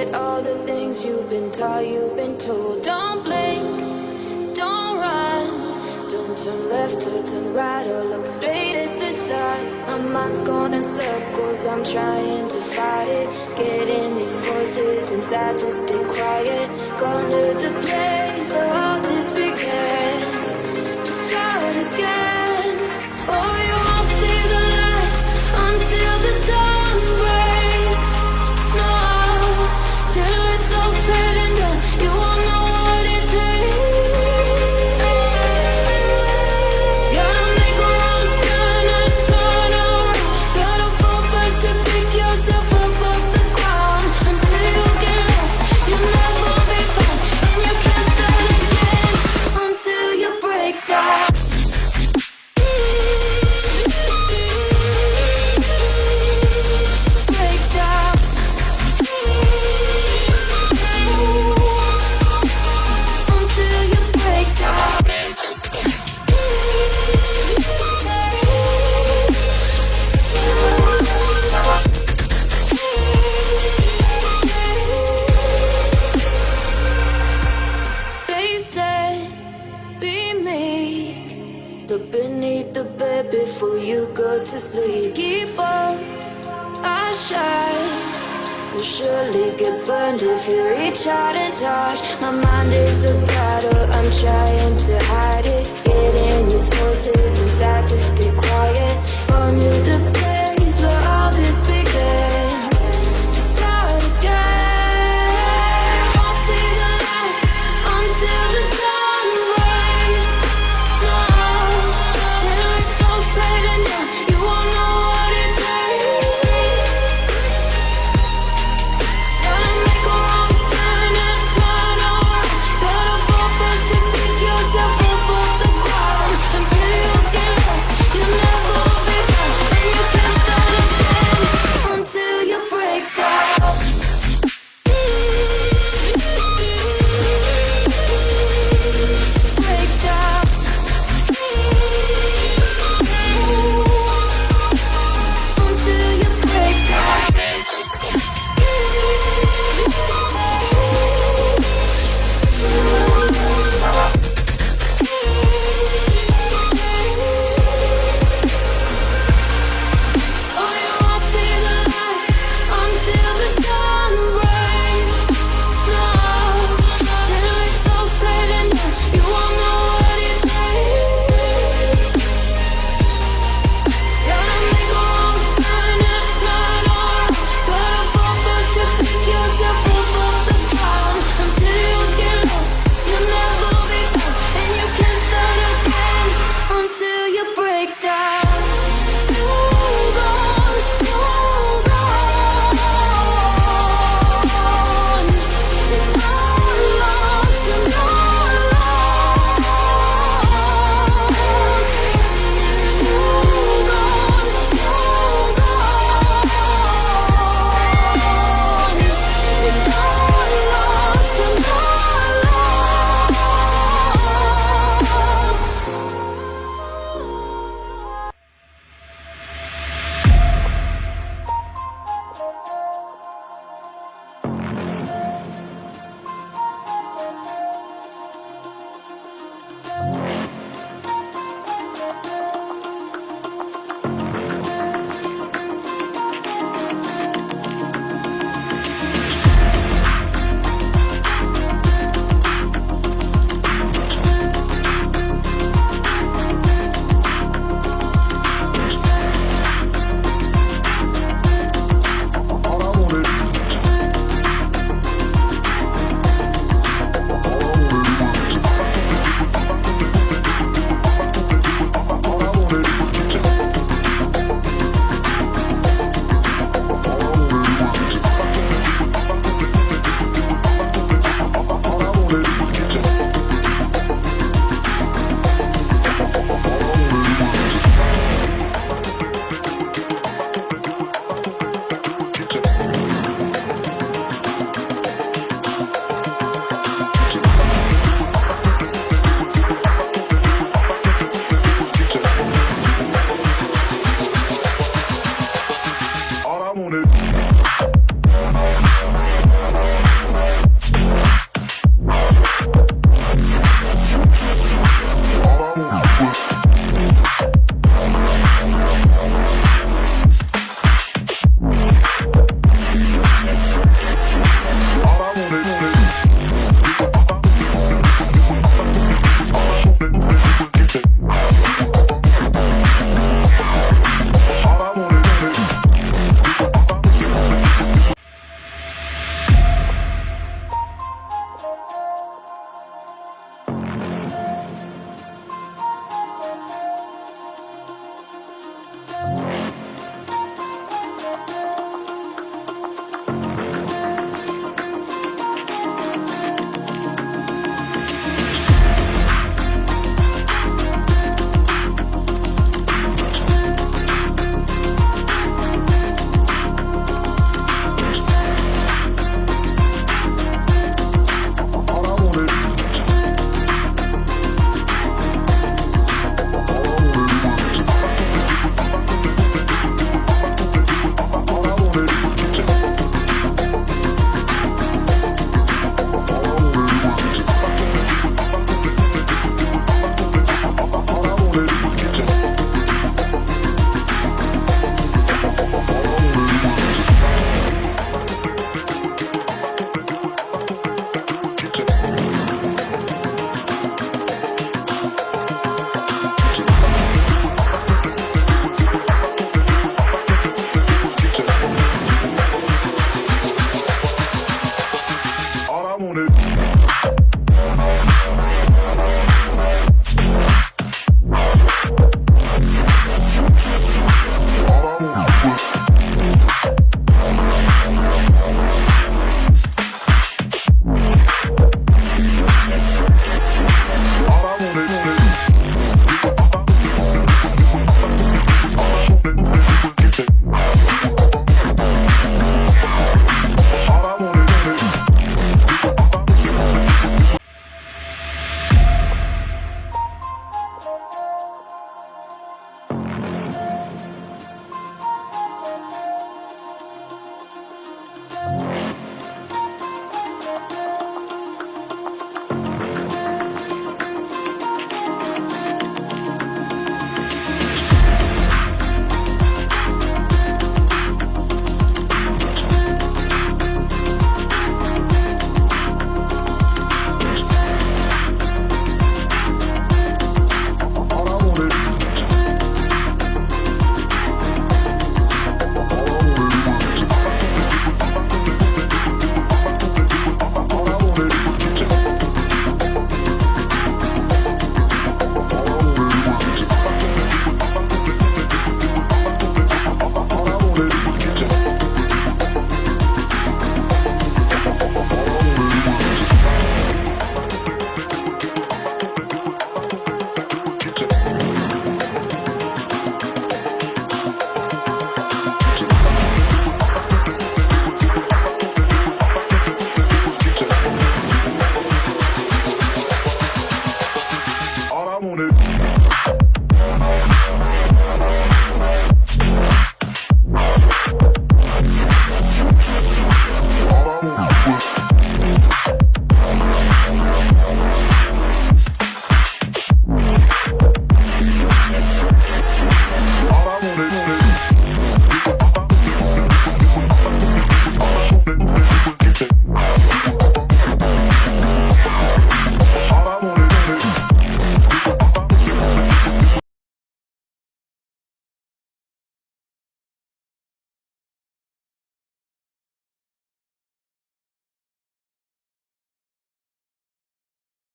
forget all the things you've been taught, you've been told. Don't blink, don't run, don't turn left or turn right or look straight at the sun. My mind's going in circles, I'm trying to fight it. Getting these voices inside to stay quiet. Gone to the place where all this began. Just start again. Oh, you won't see the light until the dawn breaks. No, till it's all said and done, you won't know what it takes. Gotta make a wrong turn and turn around. Gotta fall fast to pick yourself up off the ground. Until you get lost, you'll never be found. And you can't start again until you break down. Break down. Until you break down. They said, be meek, look beneath the bed before you go to sleep. Keep on, I shine. You'll surely get burned if you reach out and touch. My mind is a battle, I'm trying to hide it. Getting these voices inside to stay quiet. On to the place where all this began. Just start again. Won't see the light until the dawn breaks. No, till it's all said and done, you won't know what it takes. Gotta make a wrong turn and turn around. Gotta fall fast to pick yourself up off the ground. Until you get lost, you'll never be found. And you can't baby.